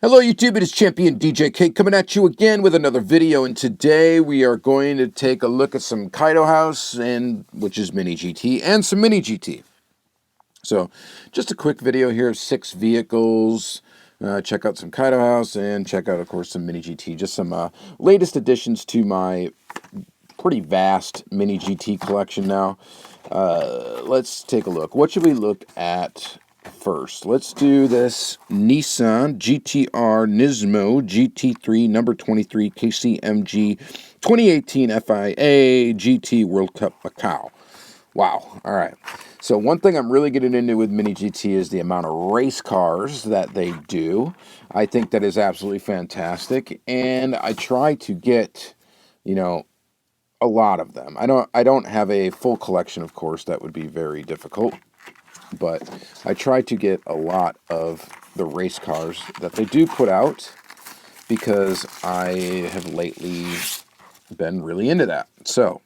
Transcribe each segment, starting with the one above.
Hello YouTube, it is Champion DJK coming at you again with another video, and today we are going to take a look at some Kaido House, which is Mini GT, and some Mini GT. So, just a quick video here of 6 vehicles. Check out some Kaido House, and check out, of course, some Mini GT. Just some latest additions to my pretty vast Mini GT collection now. Let's take a look. What should we look at first? Let's do this Nissan GT-R Nismo GT3 number 23 KCMG 2018 FIA GT World Cup Macau. Wow. All right. So one thing I'm really getting into with Mini GT is the amount of race cars that they do. I think that is absolutely fantastic, and I try to get, a lot of them. I don't have a full collection, of course. That would be very difficult. But I try to get a lot of the race cars that they do put out because I have lately been really into that. So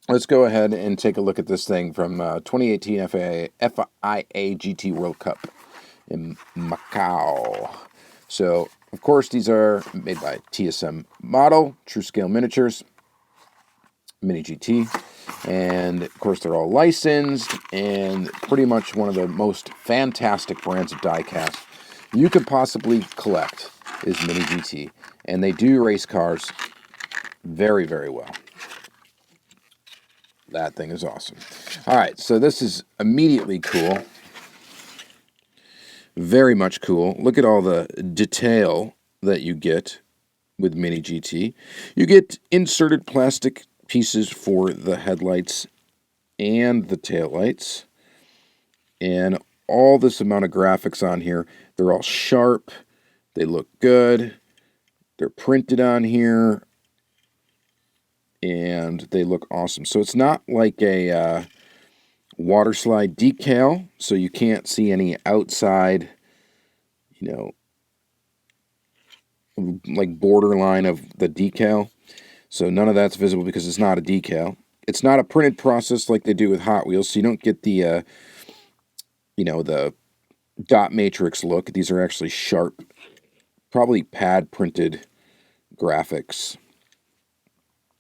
let's go ahead and take a look at this thing from 2018 FIA GT World Cup in Macau. So, of course, these are made by TSM Model, True Scale Miniatures, Mini GT, and of course they're all licensed and pretty much one of the most fantastic brands of diecast you could possibly collect is Mini GT, and they do race cars very, very well. That thing is awesome. Alright, so this is immediately cool. Very much cool. Look at all the detail that you get with Mini GT. You get inserted plastic pieces for the headlights and the taillights, and all this amount of graphics on here. They're all sharp, they look good, they're printed on here, and they look awesome. So it's not like a water slide decal, so you can't see any outside, like borderline of the decal. So none of that's visible because it's not a decal. It's not a printed process like they do with Hot Wheels, so you don't get the, the dot matrix look. These are actually sharp, probably pad printed graphics,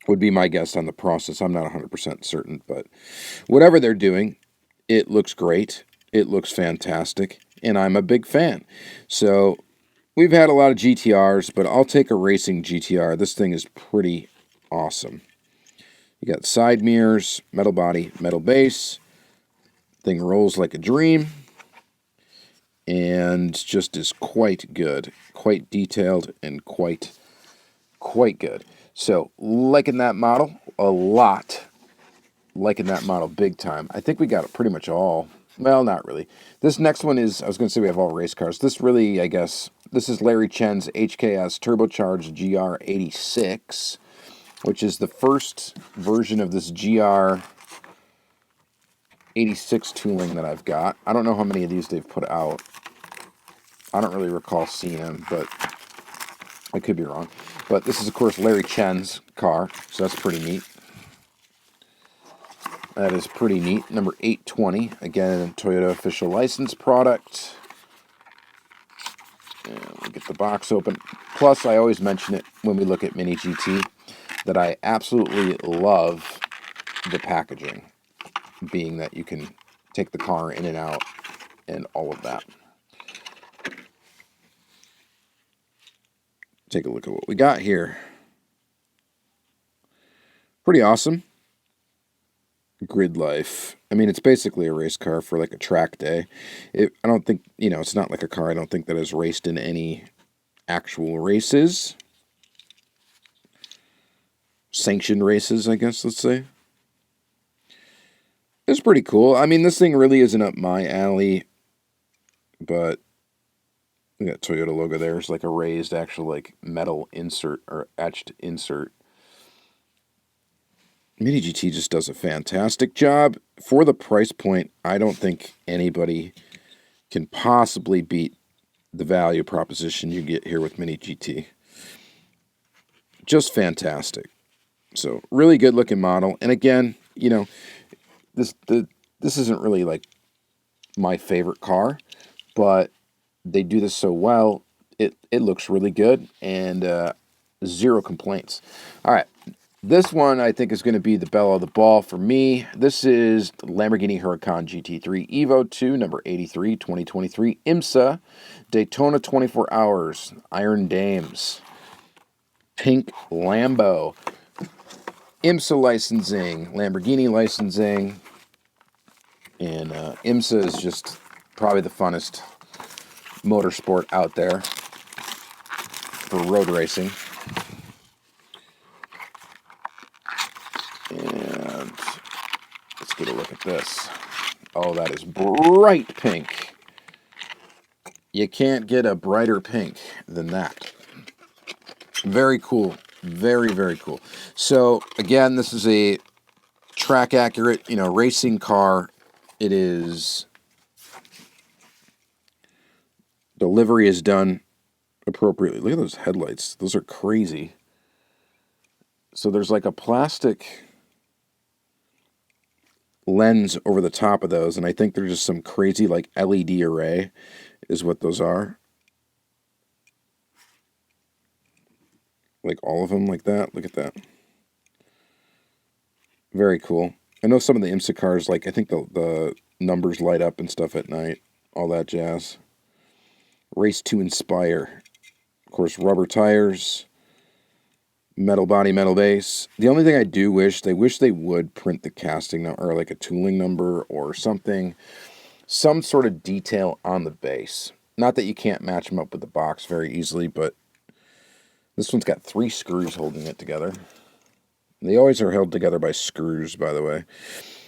would be my guess on the process. I'm not 100% certain, but whatever they're doing, it looks great. It looks fantastic, and I'm a big fan. So we've had a lot of GTRs, but I'll take a racing GTR. This thing is pretty awesome. You got side mirrors, metal body, metal base. Thing rolls like a dream, and just is quite good, quite detailed, and quite good. So liking that model a lot. Liking that model big time. I think we got it pretty much all. Well, not really. This next one is, I was going to say we have all race cars. This really, I guess, this is Larry Chen's HKS turbocharged GR86, which is the first version of this GR86 tooling that I've got. I don't know how many of these they've put out. I don't really recall seeing them, but I could be wrong. But this is, of course, Larry Chen's car, so that's pretty neat. That is pretty neat. Number 820, again, Toyota official license product. And we'll get the box open. Plus, I always mention it when we look at Mini GT, that I absolutely love the packaging, being that you can take the car in and out and all of that. Take a look at what we got here. Pretty awesome. Grid life. I mean, it's basically a race car for like a track day. I don't think, it's not like a car I don't think that has raced in any actual races. Sanctioned races, I guess, let's say. It's pretty cool. I mean, this thing really isn't up my alley, but we got Toyota logo there. It's like a raised actual like metal insert or etched insert. Mini GT just does a fantastic job. For the price point, I don't think anybody can possibly beat the value proposition you get here with Mini GT. Just fantastic. So, really good looking model. And again, this isn't really like my favorite car, but they do this so well. it looks really good, and zero complaints. All right. This one I think is going to be the belle of the ball for me. This is Lamborghini Huracán GT3 Evo 2, number 83, 2023. IMSA, Daytona 24 Hours, Iron Dames, Pink Lambo. IMSA licensing, Lamborghini licensing, and IMSA is just probably the funnest motorsport out there for road racing. And let's get a look at this. Oh, that is bright pink. You can't get a brighter pink than that. Very cool. Very, very cool. So, again, this is a track accurate, racing car. It is... Delivery is done appropriately. Look at those headlights. Those are crazy. So there's like a plastic lens over the top of those, and I think they're just some crazy like LED array is what those are. Like all of them like that. Look at that. Very cool. I know some of the IMSA cars, like I think the numbers light up and stuff at night. All that jazz. Race to Inspire. Of course, rubber tires. Metal body, metal base. The only thing I do wish they would print the casting or like a tooling number or something. Some sort of detail on the base. Not that you can't match them up with the box very easily, but this one's got 3 screws holding it together. They always are held together by screws, by the way.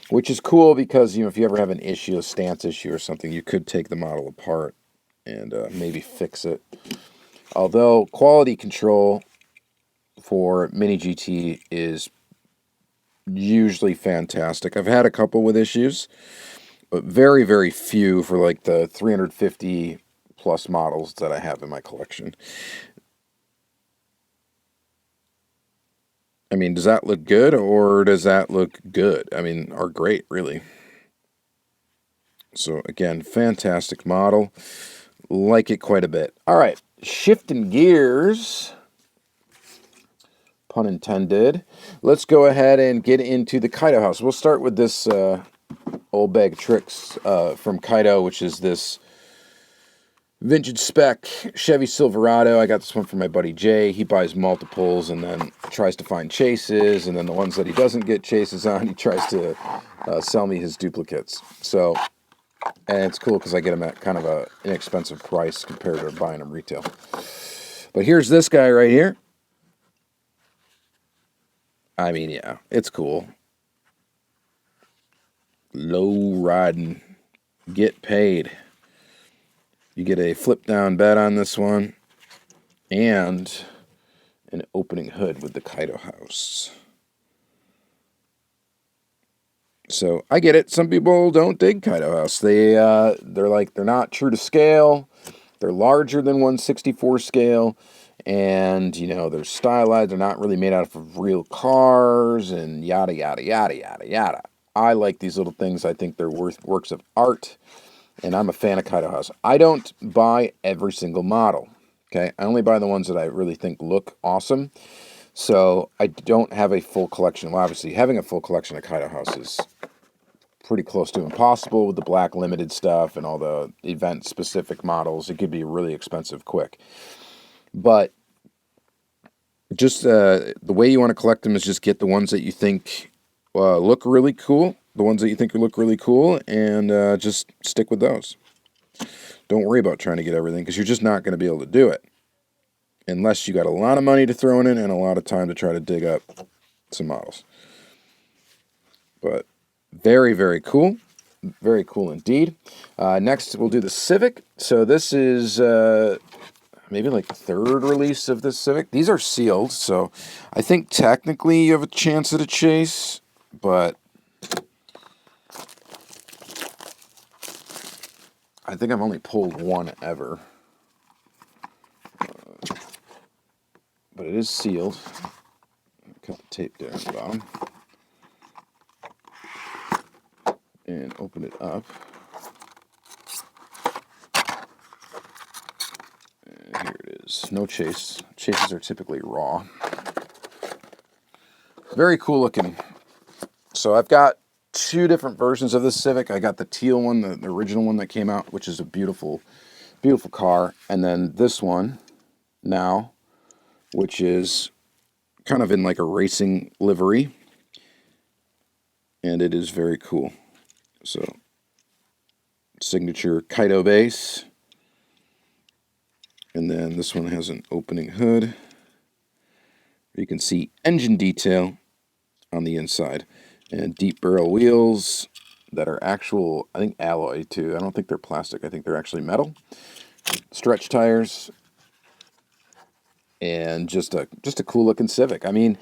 Which is cool because, if you ever have an issue, a stance issue or something, you could take the model apart and maybe fix it. Although quality control for Mini GT is usually fantastic. I've had a couple with issues, but very, very few for like the 350 plus models that I have in my collection. I mean, does that look good or does that look good? I mean, or great, really. So again, fantastic model. Like it quite a bit. All right, shifting gears. Pun intended. Let's go ahead and get into the Kaido House. We'll start with this old bag of tricks from Kaido, which is this vintage spec Chevy Silverado. I got this one from my buddy Jay. He buys multiples and then tries to find chases, and then the ones that he doesn't get chases on, he tries to sell me his duplicates. So, and it's cool because I get them at kind of an inexpensive price compared to buying them retail. But here's this guy right here. I mean, yeah, it's cool. Low riding. Get paid. You get a flip down bed on this one. And an opening hood with the Kaido House. So, I get it. Some people don't dig Kaido House. They're not true to scale. They're larger than 1/64 scale. And, they're stylized. They're not really made out of real cars and yada, yada, yada, yada, yada. I like these little things. I think they're works of art. And I'm a fan of Kaido House. I don't buy every single model. Okay? I only buy the ones that I really think look awesome. So I don't have a full collection. Well, obviously, having a full collection of Kaido House is pretty close to impossible with the black limited stuff and all the event-specific models. It could be really expensive quick. But just the way you want to collect them is just get the ones that you think look really cool, the ones that you think look really cool, and just stick with those. Don't worry about trying to get everything because you're just not going to be able to do it unless you got a lot of money to throw in it and a lot of time to try to dig up some models. But very, very cool. Very cool indeed. Next, we'll do the Civic. So this is maybe like the 3rd release of this Civic. These are sealed, so I think technically you have a chance at a chase, but I think I've only pulled one ever. But it is sealed. Cut the tape there at the bottom. And open it up. And here it chases. No chase. Chases are typically raw. Very cool looking. So I've got two different versions of this Civic. I got the teal one, the original one that came out, which is a beautiful, beautiful car. And then this one now, which is kind of in like a racing livery. And it is very cool. So, signature Kaido base. And then this one has an opening hood. You can see engine detail on the inside. And deep barrel wheels that are actual, I think, alloy too. I don't think they're plastic. I think they're actually metal. Stretch tires. And just a cool looking Civic. I mean,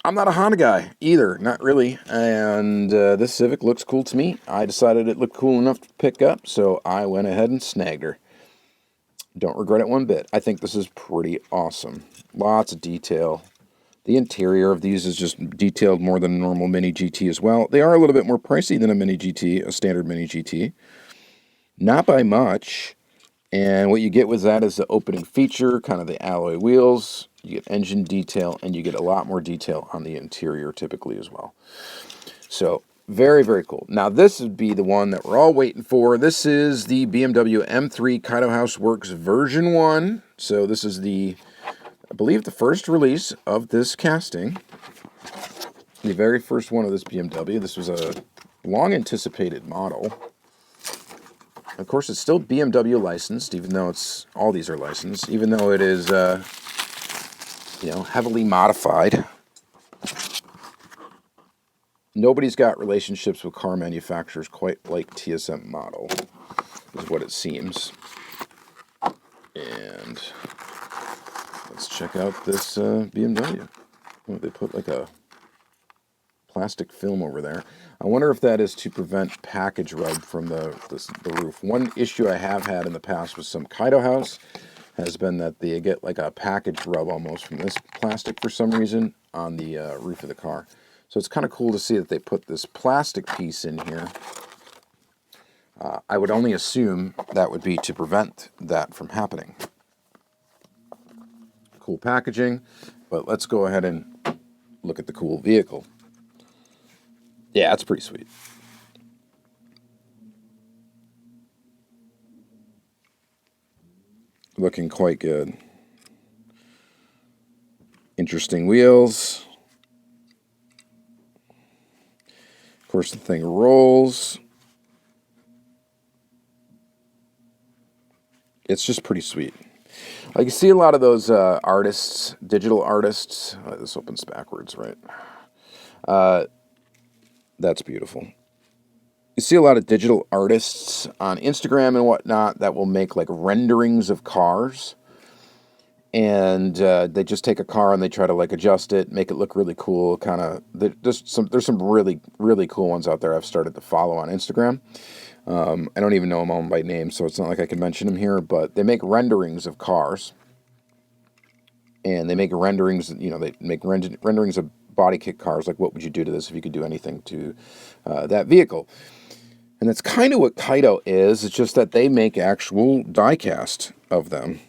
I'm not a Honda guy either, not really. And this Civic looks cool to me. I decided it looked cool enough to pick up, so I went ahead and snagged her. Don't regret it one bit. I think this is pretty awesome. Lots of detail. The interior of these is just detailed more than a normal Mini GT as well. They are a little bit more pricey than a Mini GT, a standard Mini GT. Not by much. And what you get with that is the opening feature, kind of the alloy wheels. You get engine detail, and you get a lot more detail on the interior typically as well. So, very, very cool. Now, this would be the one that we're all waiting for. This is the BMW M3 Kaido House Works version 1. So, this is the, I believe, the first release of this casting. The very first one of this BMW. This was a long-anticipated model. Of course, it's still BMW licensed, even though it's, all these are licensed, even though it is, you know, heavily modified. Nobody's got relationships with car manufacturers quite like TSM model, is what it seems. And let's check out this BMW. Oh, they put like a plastic film over there. I wonder if that is to prevent package rub from the roof. One issue I have had in the past with some Kaido House has been that they get like a package rub almost from this plastic for some reason on the roof of the car. So it's kind of cool to see that they put this plastic piece in here. I would only assume that would be to prevent that from happening. Cool packaging, but let's go ahead and look at the cool vehicle. Yeah, it's pretty sweet. Looking quite good. Interesting wheels. Of course, the thing rolls. It's just pretty sweet. Like you see a lot of those artists, digital artists. This opens backwards, right? That's beautiful. You see a lot of digital artists on Instagram and whatnot that will make like renderings of cars. And they just take a car and they try to like adjust it, make it look really cool. Kind of, there's some really, really cool ones out there I've started to follow on Instagram. I don't even know them all by name, so it's not like I can mention them here. But they make renderings of cars. And they make renderings, you know, they make renderings of body kit cars, like what would you do to this if you could do anything to that vehicle. And that's kind of what Kaido is. It's just that they make actual diecast of them.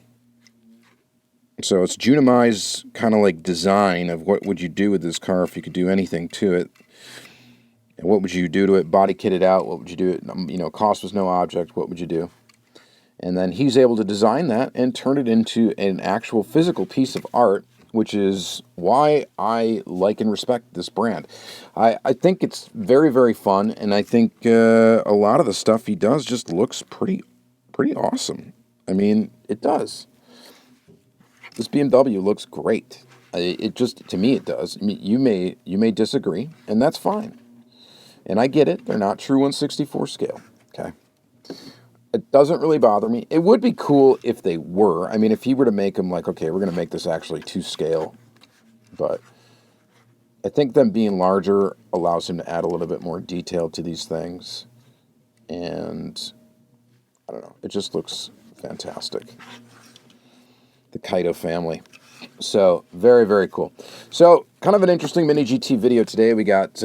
So it's Junimai's kind of like design of what would you do with this car if you could do anything to it. And what would you do to it? Body kit it out. What would you do? You know, cost was no object. What would you do? And then he's able to design that and turn it into an actual physical piece of art, which is why I like and respect this brand. I think it's very, very fun, and I think a lot of the stuff he does just looks pretty awesome. I mean, it does. This BMW looks great. It just, to me, it does. I mean, you may disagree, and that's fine. And I get it. They're not true 1/64 scale. Okay. It doesn't really bother me. It would be cool if they were. I mean, if he were to make them like, okay, we're going to make this actually to scale. But I think them being larger allows him to add a little bit more detail to these things. And I don't know. It just looks fantastic. The Kaido family. So, very, very cool. So, kind of an interesting Mini GT video today. We got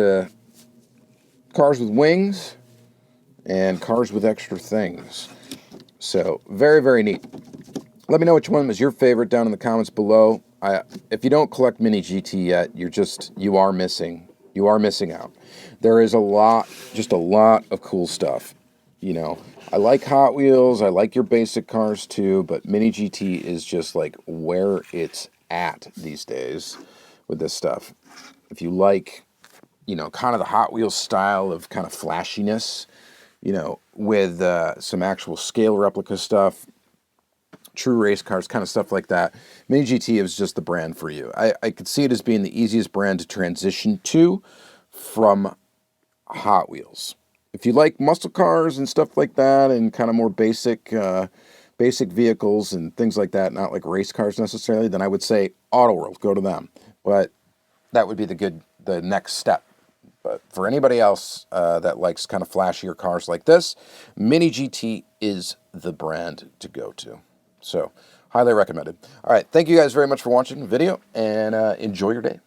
cars with wings and cars with extra things. So, very, very neat. Let me know which one was your favorite down in the comments below. If you don't collect Mini GT yet, you are missing out. There is just a lot of cool stuff. You know, I like Hot Wheels, I like your basic cars too, but Mini GT is just like where it's at these days with this stuff. If you like, you know, kind of the Hot Wheels style of kind of flashiness, you know, with some actual scale replica stuff, true race cars, kind of stuff like that, Mini GT is just the brand for you. I could see it as being the easiest brand to transition to from Hot Wheels. If you like muscle cars and stuff like that, and kind of more basic vehicles and things like that, not like race cars necessarily, then I would say Auto World, go to them. But that would be the next step. But for anybody else that likes kind of flashier cars like this, Mini GT is the brand to go to. So, highly recommended. All right, thank you guys very much for watching the video, and enjoy your day.